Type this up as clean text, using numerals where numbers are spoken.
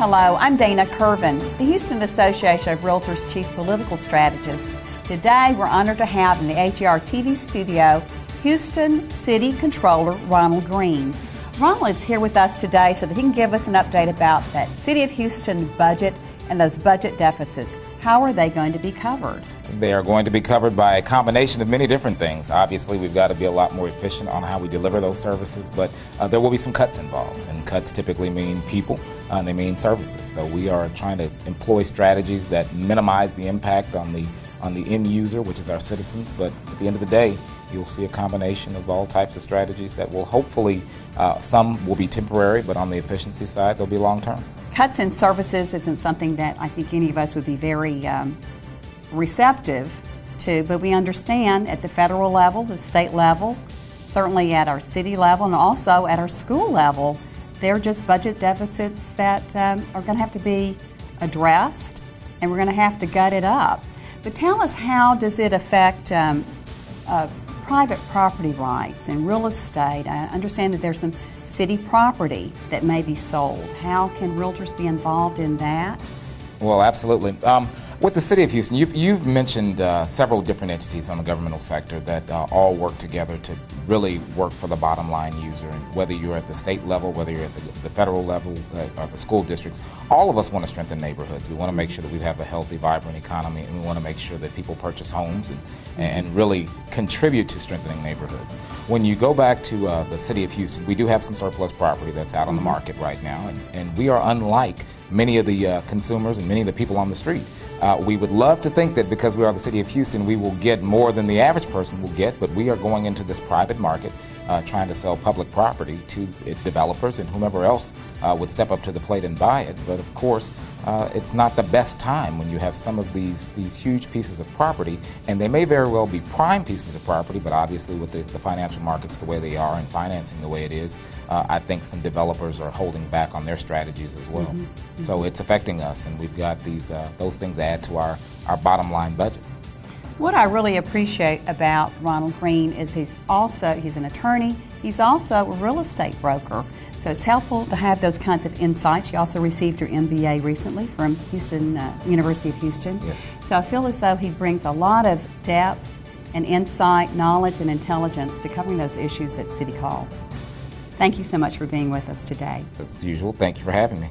Hello, I'm Dana Kervin, the Houston Association of Realtors Chief Political Strategist. Today, we're honored to have in the hartv studio Houston City Controller Ronald Green. Ronald is here with us today so that he can give us an update about that City of Houston budget and those budget deficits. How are they going to be covered? They are going to be covered by a combination of many different things. Obviously, we've got to be a lot more efficient on how we deliver those services, but there will be some cuts involved, and cuts typically mean people, and they mean services. So we are trying to employ strategies that minimize the impact on the end user, which is our citizens, but at the end of the day, you'll see a combination of all types of strategies that will hopefully, some will be temporary, but on the efficiency side, they'll be long-term. Cuts in services isn't something that I think any of us would be very receptive to, but we understand at the federal level, the state level, certainly at our city level, and also at our school level, they're just budget deficits that are going to have to be addressed, and we're going to have to gut it up. But tell us, how does it affect private property rights and real estate? I understand that there's some city property that may be sold. How can realtors be involved in that? Well, absolutely. With the City of Houston, you've mentioned several different entities on the governmental sector that all work together to really work for the bottom line user. And whether you're at the state level, whether you're at the federal level, or the school districts, all of us want to strengthen neighborhoods. We want to make sure that we have a healthy, vibrant economy, and we want to make sure that people purchase homes and really contribute to strengthening neighborhoods. When you go back to the City of Houston, we do have some surplus property that's out on the market right now, and we are unlike many of the consumers and many of the people on the street. We would love to think that because we are the City of Houston, we will get more than the average person will get, but we are going into this private market trying to sell public property to developers and whomever else would step up to the plate and buy it. But of course, it's not the best time when you have some of these huge pieces of property, and they may very well be prime pieces of property, but obviously with the financial markets the way they are and financing the way it is, I think some developers are holding back on their strategies as well. So it's affecting us, and we've got those things add to our bottom line budget. What I really appreciate about Ronald Green is he's an attorney, he's also a real estate broker. So it's helpful to have those kinds of insights. You also received your MBA recently from University of Houston. Yes. So I feel as though he brings a lot of depth and insight, knowledge and intelligence to covering those issues at City Hall. Thank you so much for being with us today. As usual, thank you for having me.